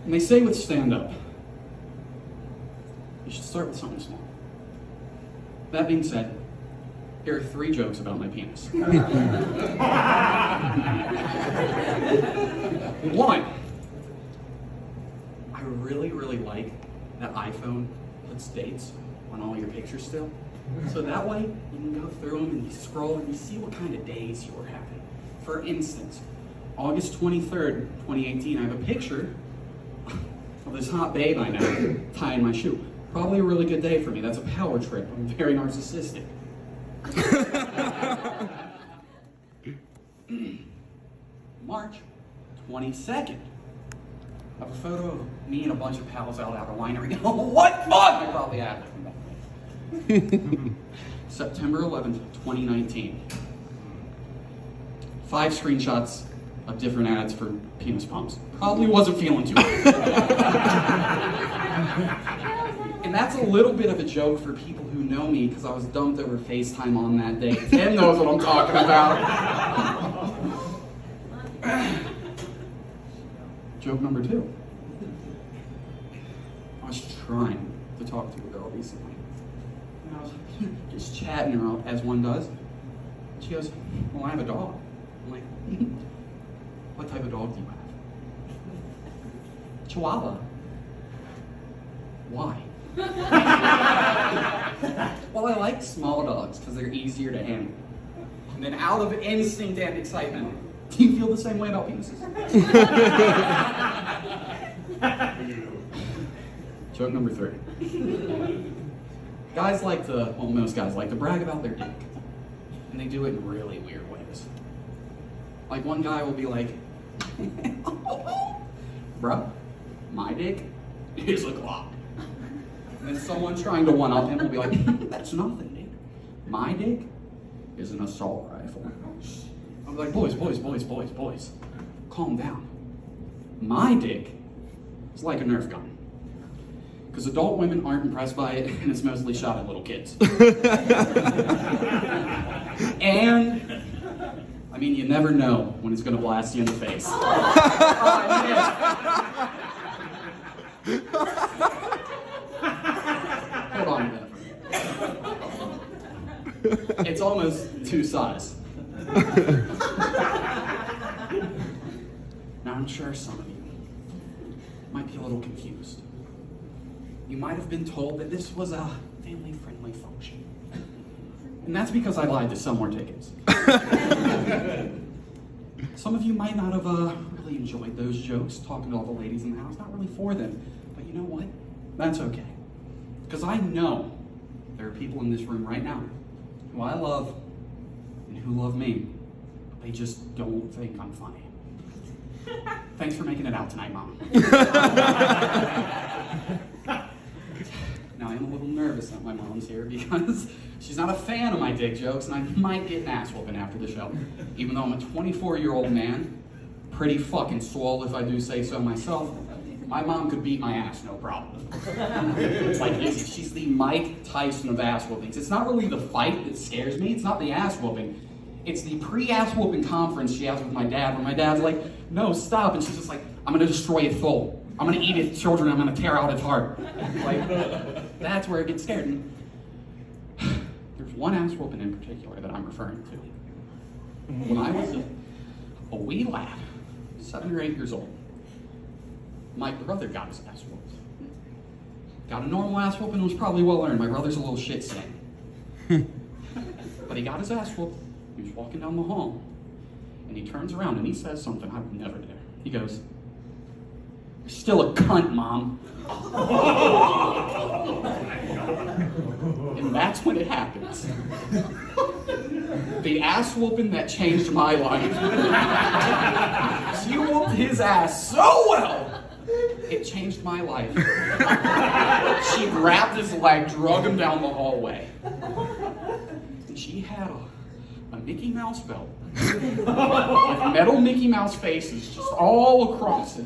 And they say with stand-up, you should start with something small. That being said, here are 3 jokes about my penis. 1, I really, really like that iPhone puts dates on all your pictures still. So that way, you can go through them and you scroll and you see what kind of days you were having. For instance, August 23rd, 2018, I have a picture of this hot babe I know tying my shoe. Probably a really good day for me. That's a power trip. I'm very narcissistic. March 22nd. I have a photo of me and a bunch of pals out at a winery. What fun! I probably had it. September 11th, 2019. 5 screenshots of different ads for penis pumps. Probably wasn't feeling too good. And that's a little bit of a joke for people who know me because I was dumped over FaceTime on that day. Tim knows what I'm talking about. Joke number 2. I was trying to talk to a girl recently. And I was just chatting her as one does. She goes, well, I have a dog. I'm like, what type of dog do you have? Chihuahua. Why? Well, I like small dogs because they're easier to handle. And then out of instinct and excitement, do you feel the same way about penises? Joke number 3. Guys like to, well, most guys like to brag about their dick. And they do it in really weird ways. Like one guy will be like, bruh, my dick is a Glock. And then someone trying to one-up him will be like, that's nothing, dude. My dick is an assault rifle. I'm like, boys, calm down. My dick is like a Nerf gun. Because adult women aren't impressed by it, and it's mostly shot at little kids. And, I mean, you never know when it's going to blast you in the face. Hold on a minute. It's almost 2 size. Now, I'm sure some of you might be a little confused. You might have been told that this was a family-friendly function. And that's because I lied to sell more tickets. Some of you might not have really enjoyed those jokes, talking to all the ladies in the house. Not really for them. But you know what? That's okay. Because I know there are people in this room right now who I love and who love me. But they just don't think I'm funny. Thanks for making it out tonight, Mom. Now, I'm a little nervous that my mom's here because she's not a fan of my dick jokes, and I might get an ass whooping after the show. Even though I'm a 24-year-old man, pretty fucking swole if I do say so myself, my mom could beat my ass, no problem. It's like, she's the Mike Tyson of ass whoopings. It's not really the fight that scares me, it's not the ass whooping. It's the pre-ass whooping conference she has with my dad, where my dad's like, no, stop, and she's just like, I'm gonna destroy its soul. I'm gonna eat its children, I'm gonna tear out its heart. Like, that's where it gets scared. And there's one ass whooping in particular that I'm referring to. When I was a wee lad, 7 or 8 years old, my brother got his ass whooped. Got a normal ass whooping, was probably well earned. My brother's a little shit stain. But he got his ass whooped. He was walking down the hall, and he turns around and he says something I would never do. He goes, "You're still a cunt, Mom." And that's when it happens. The ass whooping that changed my life. She whooped his ass so well, it changed my life. She grabbed his leg, drug him down the hallway. And she had a Mickey Mouse belt with metal Mickey Mouse faces just all across it.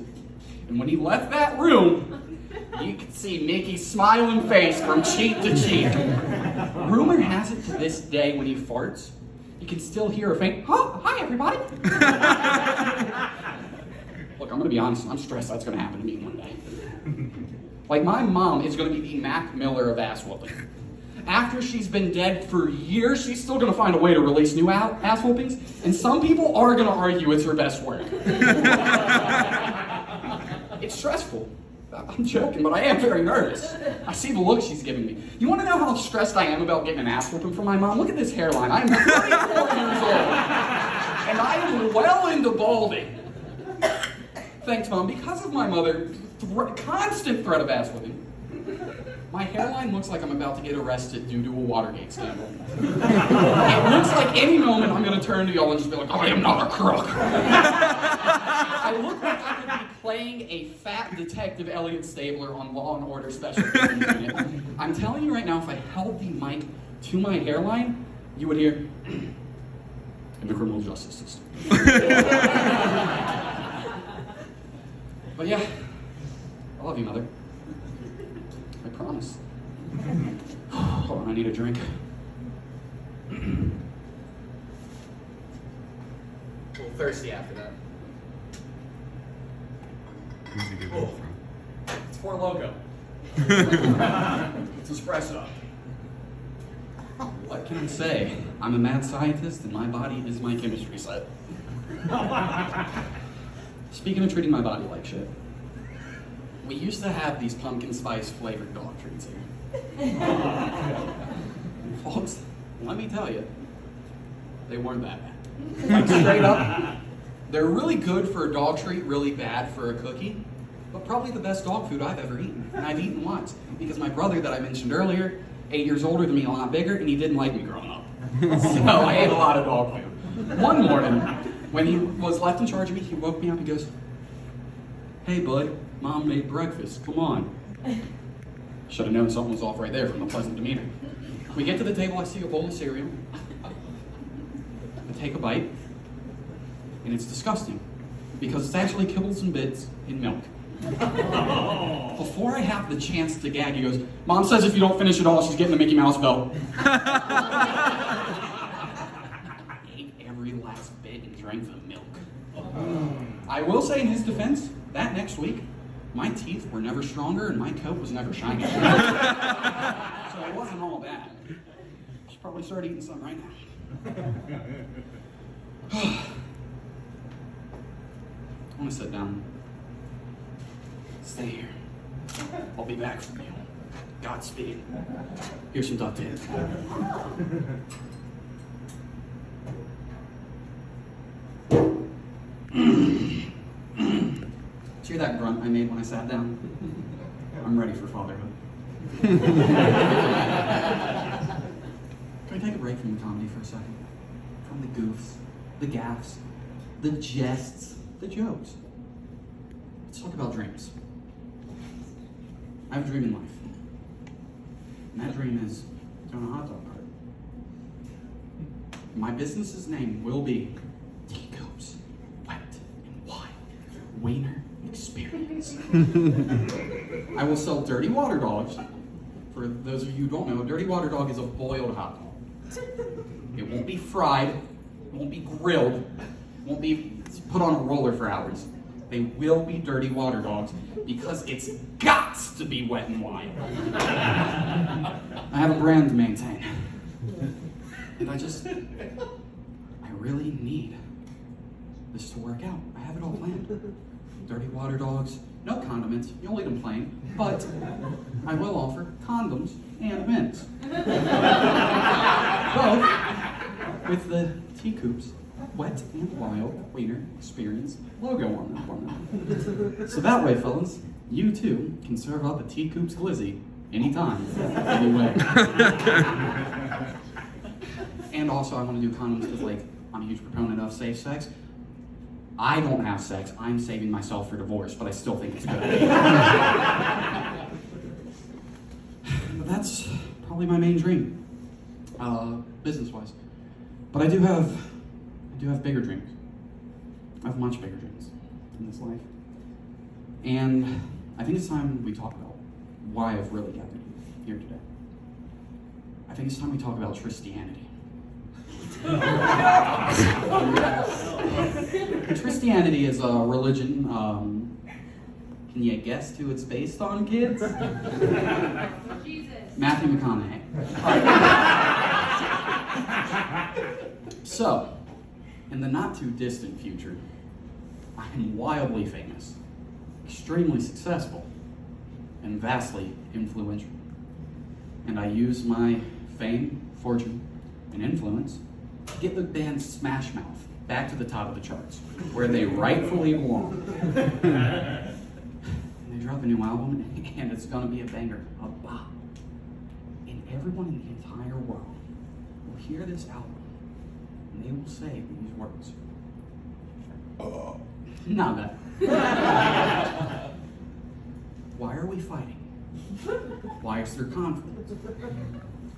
And when he left that room, you could see Mickey's smiling face from cheek to cheek. Rumor has it to this day when he farts, you can still hear a faint, "Oh, hi everybody." Look, I'm gonna be honest, I'm stressed that's gonna happen to me one day. Like, my mom is gonna be the Mac Miller of ass whooping. After she's been dead for years, she's still gonna find a way to release new ass whoopings, and some people are gonna argue it's her best work. It's stressful. I'm joking, but I am very nervous. I see the look she's giving me. You want to know how stressed I am about getting an ass whooping from my mom? Look at this hairline. I'm 34 years old, and I am well into balding. Thanks, Mom. Because of my mother's constant threat of ass whooping, my hairline looks like I'm about to get arrested due to a Watergate scandal. It looks like any moment I'm going to turn to y'all and just be like, I am not a crook. I look like I could be playing a fat detective Elliot Stabler on Law & Order Special Victims Unit. I'm telling you right now, if I held the mic to my hairline, you would hear, in the criminal justice system. But yeah, I love you, Mother. I promise. Hold on, I need a drink. A little thirsty after that. Who's he getting it from? It's for Loco. It's espresso. What can I say? I'm a mad scientist and my body is my chemistry set. Speaking of treating my body like shit, we used to have these pumpkin spice flavored dog treats here. Folks, let me tell you, they weren't that bad. Like, straight up, they're really good for a dog treat, really bad for a cookie, but probably the best dog food I've ever eaten. And I've eaten lots, because my brother that I mentioned earlier, 8 years older than me, a lot bigger, and he didn't like me growing up. So I ate a lot of dog food. One morning, when he was left in charge of me, he woke me up and goes, "Hey bud, Mom made breakfast, come on." Should have known something was off right there from the pleasant demeanor. We get to the table, I see a bowl of cereal. I take a bite, and it's disgusting, because it's actually kibbles and bits in milk. Before I have the chance to gag, he goes, "Mom says if you don't finish it all, she's getting the Mickey Mouse belt." I ate every last bit and drank the milk. I will say in his defense, that next week, my teeth were never stronger and my coat was never shinier. So it wasn't all bad. I should probably start eating some right now. I want to sit down. Stay here. I'll be back from you. Godspeed. Here's some duct tape. Did you hear that grunt I made when I sat down? I'm ready for fatherhood. Can we take a break from the comedy for a second? From the goofs, the gaffes, the jests, the jokes. Let's talk about dreams. I have a dream in life. And that dream is to own a hot dog cart. My business's name will be Teacups, Wet and Wild, Wiener Experience. I will sell dirty water dogs. For those of you who don't know, a dirty water dog is a boiled hot dog. It won't be fried, it won't be grilled, it won't be put on a roller for hours. They will be dirty water dogs because it's got to be wet and wild. I have a brand to maintain. And I really need this to work out. I have it all planned. Dirty water dogs, no condiments, you'll eat them plain, but I will offer condoms and mints. Both with the Teacups Wet and Wild Wiener Experience logo on them for me. So that way, fellas, you too can serve up a Teacups glizzy anytime, anyway. And also, I want to do condoms because, like, I'm a huge proponent of safe sex. I don't have sex. I'm saving myself for divorce, but I still think it's good. But that's probably my main dream, business-wise. But I do have bigger dreams. I have much bigger dreams in this life. And I think it's time we talk about why I've really gathered here today. I think it's time we talk about Tristianity. Christianity is a religion. Can you guess who it's based on, kids? Jesus. Matthew McConaughey. So, in the not too distant future, I am wildly famous, extremely successful, and vastly influential. And I use my fame, fortune, and influence to get the band Smash Mouth back to the top of the charts, where they rightfully belong. And they drop a new album, and it's gonna be a banger, a bop. And everyone in the entire world will hear this album, and they will say these words. Not bad. Why are we fighting? Why is there conflict?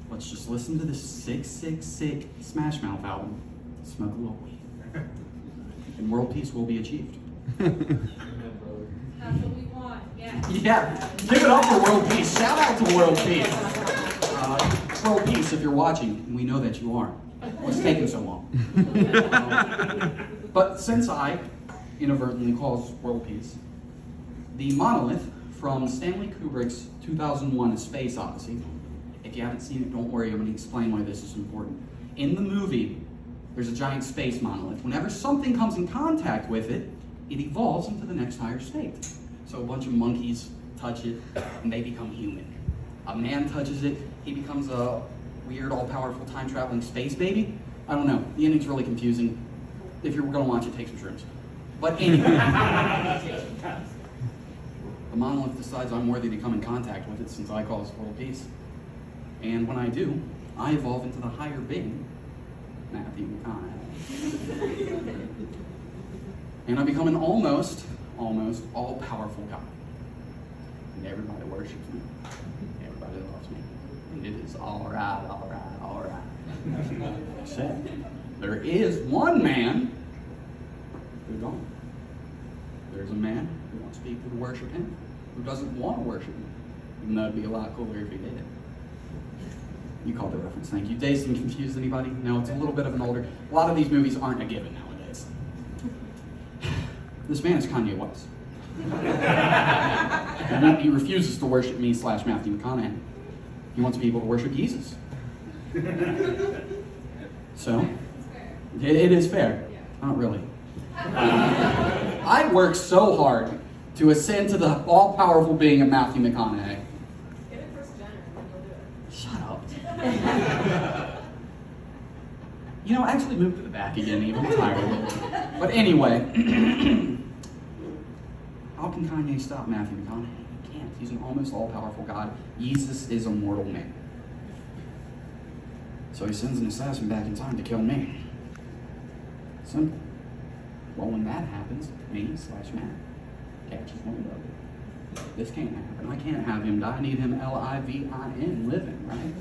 Let's just listen to this sick Smash Mouth album, smoke a little weed, and world peace will be achieved. That's what we want. Yeah. Yeah, give it up for world peace. Shout out to world peace. World peace, if you're watching, and we know that you are. What's taking so long? But since I inadvertently caused world peace, the monolith from Stanley Kubrick's 2001: A Space Odyssey. If you haven't seen it, don't worry, I'm going to explain why this is important. In the movie, there's a giant space monolith. Whenever something comes in contact with it, it evolves into the next higher state. So a bunch of monkeys touch it, and they become human. A man touches it, he becomes a weird, all-powerful, time-traveling space baby. I don't know, the ending's really confusing. If you're going to watch it, take some shrooms. But anyway, the monolith decides I'm worthy to come in contact with it since I caused world peace. And when I do, I evolve into the higher being, Matthew McConaughey. And I become an almost all-powerful God. And everybody worships me. Everybody loves me. And it is all right. Except, there is one man who don't. There's a man who wants people to worship him, who doesn't want to worship me, even though it'd be a lot cooler if he did. You called the reference, thank you. Dazed and Confused, anybody? No, it's a little bit of an older. A lot of these movies aren't a given nowadays. This man is Kanye West. He refuses to worship me / Matthew McConaughey. He wants people to worship Jesus. So, it is fair. Not really. I work so hard to ascend to the all-powerful being of Matthew McConaughey. Get it Chris Jenner. He'll do it. Shut up. You know, actually move to the back again, Eve. I'm tired of it. But anyway, how can Kanye stop Matthew McConaughey? He can't. He's an almost all-powerful God. Jesus is a mortal man. So he sends an assassin back in time to kill me. Simple. Well, when that happens, me / Matt catches wind of it. This can't happen. I can't have him die. I need him living, right?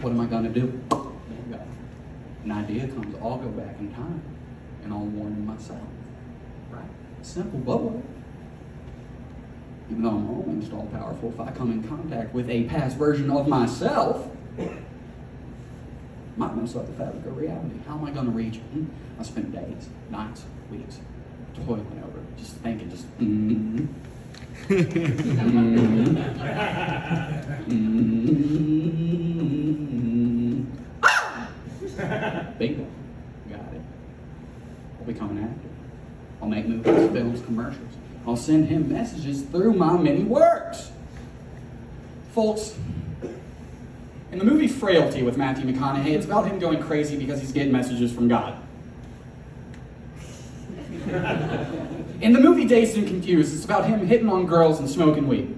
What am I going to do? An idea comes. I'll go back in time and I'll warn him myself. Right? Simple, but even though I'm almost all powerful, if I come in contact with a past version of myself, might mess up the fabric of reality. How am I going to reach it? I spend days, nights, weeks toiling over it, just thinking, Bingo. Got it. I'll become an actor. I'll make movies, films, commercials. I'll send him messages through my many works. Folks, in the movie Frailty with Matthew McConaughey, it's about him going crazy because he's getting messages from God. In the movie Dazed and Confused, it's about him hitting on girls and smoking weed.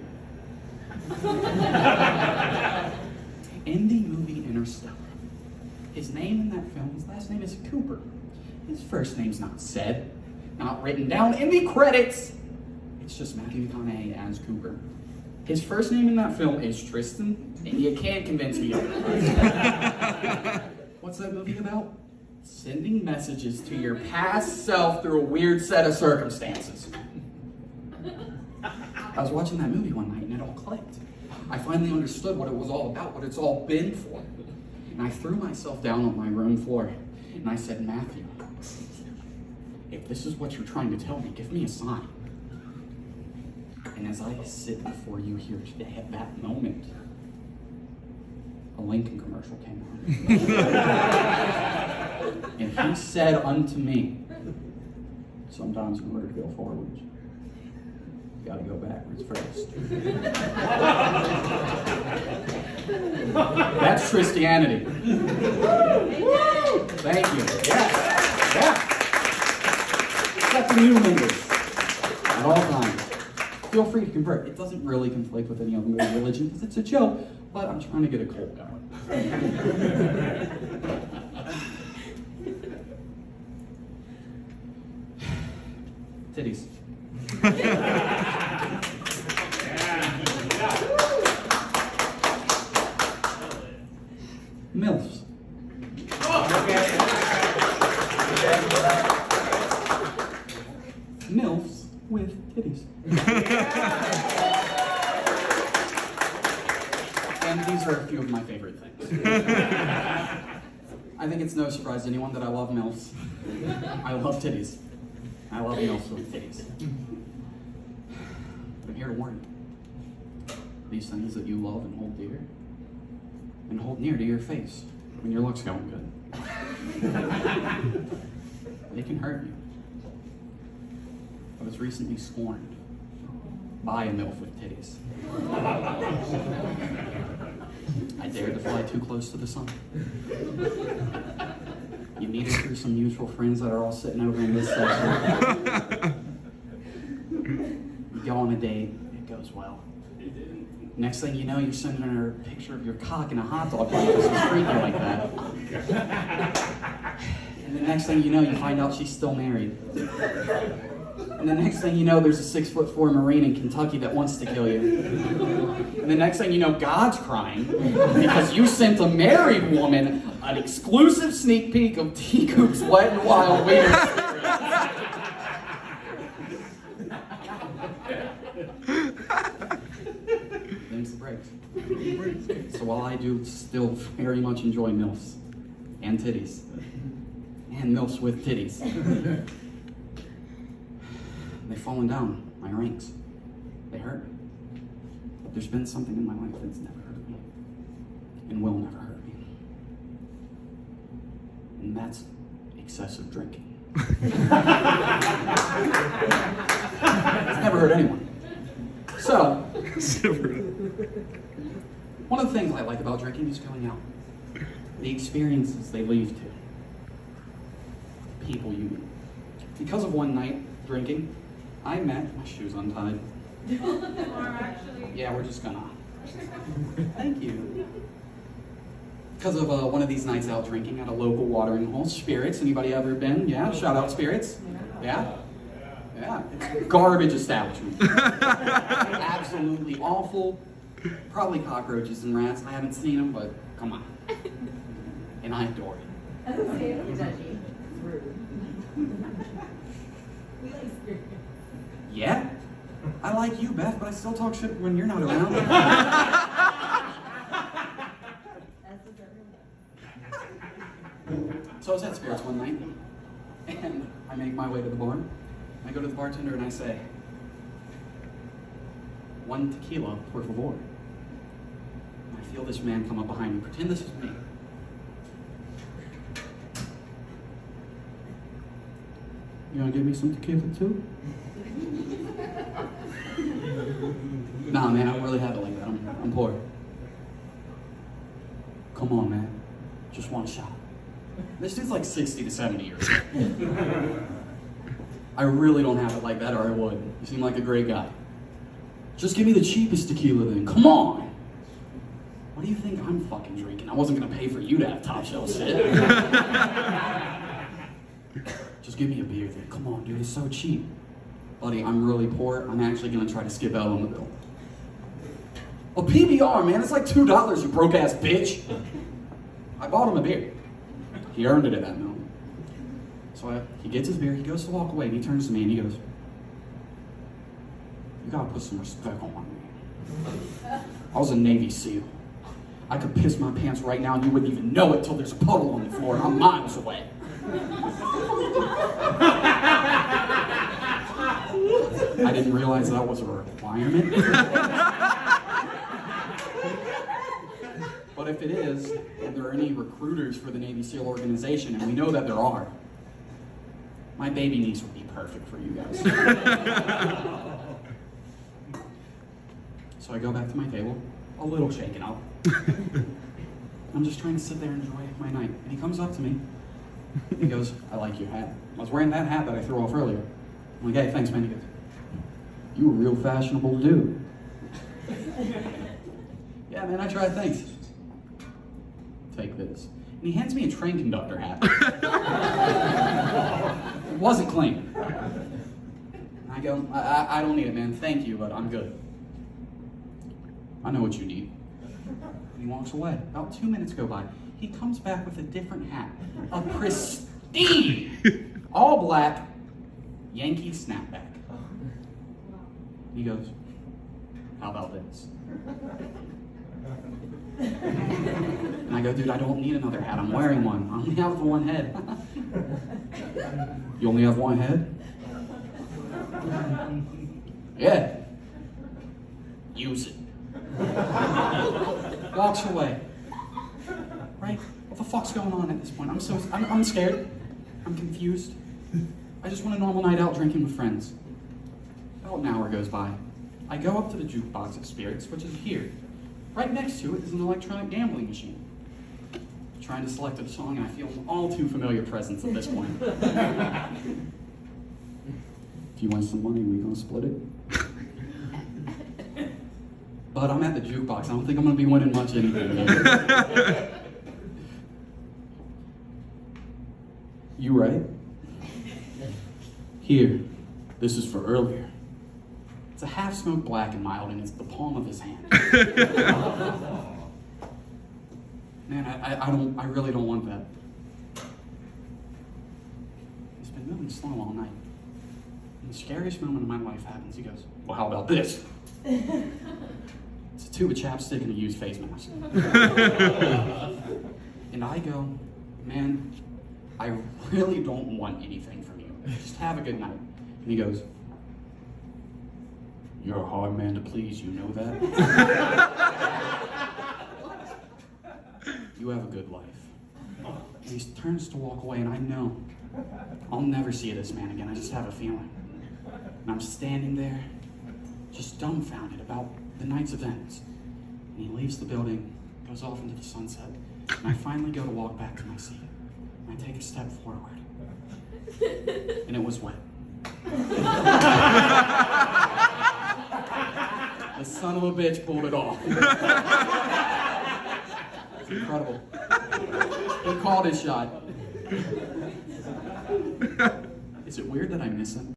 In the movie Interstellar, his name in that film, his last name is Cooper. His first name's not said, not written down in the credits. It's just Matthew McConaughey as Cooper. His first name in that film is Tristan, and you can't convince me otherwise. What's that movie about? Sending messages to your past self through a weird set of circumstances. I was watching that movie one night and it all clicked. I finally understood what it was all about, what it's all been for. And I threw myself down on my room floor, and I said, Matthew, if this is what you're trying to tell me, give me a sign. And as I sit before you here today, at that moment, a Lincoln commercial came on. And he said unto me, sometimes in order to go forward, you gotta go backwards first. That's Christianity. Thank you. Yes. Yeah. Except for new members. At all times. Feel free to convert. It doesn't really conflict with any other religion because it's a joke, but I'm trying to get a cult going. Titties. MILFs. MILFs with titties. And these are a few of my favorite things. I think it's no surprise to anyone that I love MILFs. I love titties. I love MILFs with titties. But I'm here to warn you. These things that you love and hold dear, and hold near to your face when your luck's going good, they can hurt you. I was recently scorned by a MILF with titties. I dared to fly too close to the sun. You meet her through some mutual friends that are all sitting over in this section. You go on a date, it goes well. Next thing you know, you're sending her a picture of your cock in a hot dog bun because she's freaky like that. And the next thing you know, you find out she's still married. And the next thing you know, there's a 6'4" Marine in Kentucky that wants to kill you. And the next thing you know, God's crying because you sent a married woman an exclusive sneak peek of T. Coop's Wet and Wild Wiener experience. Them's the breaks. So while I do still very much enjoy MILFs and titties, and MILFs with titties, they've fallen down my ranks. They hurt me. But there's been something in my life that's never hurt me and will never hurt me. And that's excessive drinking. It's never hurt anyone. So, one of the things I like about drinking is going out. The experiences they leave to. People you meet. Because of one night drinking, I met, my shoes untied. Yeah, we're just gonna. Thank you. Because of one of these nights out drinking at a local watering hole, Spirits. Anybody ever been? Yeah, shout out Spirits. Yeah? Yeah, it's a garbage establishment. Absolutely awful. Probably cockroaches and rats. I haven't seen them, but come on. And I adore it. Yeah? I like you, Beth, but I still talk shit when you're not around. So I was at Spirits one night, and I make my way to the bar. I go to the bartender and I say, "1 tequila, por favor." And I feel this man come up behind me. Pretend this is me. You gonna give me some tequila too? Nah, man, I don't really have it like that. I'm poor. Come on, man. Just one shot. This dude's like 60 to 70 years old. I really don't have it like that, or I would. You seem like a great guy. Just give me the cheapest tequila then. Come on. What do you think I'm fucking drinking? I wasn't gonna pay for you to have top shelf shit. Just give me a beer then. Come on, dude, it's so cheap. Buddy, I'm really poor. I'm actually gonna try to skip out on the bill. A PBR, man, it's like $2, you broke ass bitch. I bought him a beer. He earned it at that moment. So he gets his beer, he goes to walk away, and he turns to me and he goes, "You gotta put some respect on my name. I was a Navy SEAL. I could piss my pants right now and you wouldn't even know it till there's a puddle on the floor and I'm miles away. I didn't realize that was a requirement. But if it is, and there are any recruiters for the Navy SEAL organization, and we know that there are, my baby niece would be perfect for you guys. So I go back to my table, a little shaken up. I'm just trying to sit there and enjoy my night. And he comes up to me. He goes, I like your hat. I was wearing that hat that I threw off earlier. I'm like, hey, thanks, man. He goes, you a real fashionable dude. Yeah, man, I tried, thanks. Take this. And he hands me a train conductor hat. It wasn't clean. And I go, I don't need it, man. Thank you, but I'm good. I know what you need. And he walks away. About 2 minutes go by. He comes back with a different hat. A pristine, all black, Yankee snapback. He goes, how about this? And I go, dude, I don't need another hat. I'm wearing one. I only have one head. You only have one head? Yeah. Use it. Walks away. Right? What the fuck's going on at this point? I'm scared. I'm confused. I just want a normal night out drinking with friends. About an hour goes by. I go up to the jukebox at Spirits, which is here. Right next to it is an electronic gambling machine. I'm trying to select a song, and I feel an all too familiar presence at this point. If you win some money, we gonna split it? But I'm at the jukebox. I don't think I'm gonna be winning much anything. You right? Here, this is for earlier. It's a half-smoked black and mild, and it's the palm of his hand. Man, I really don't want that. He's been moving slow all night. And the scariest moment of my life happens. He goes, well, how about this? It's a tube of chapstick and a used face mask. And I go, man, I really don't want anything from you. Just have a good night. And he goes, you're a hard man to please, you know that? You have a good life. And he turns to walk away, and I know I'll never see this man again. I just have a feeling. And I'm standing there, just dumbfounded about the night's events. And he leaves the building, goes off into the sunset, and I finally go to walk back to my seat. And I take a step forward, and it was wet. The son of a bitch pulled it off. It's incredible. He called his shot. Is it weird that I miss him?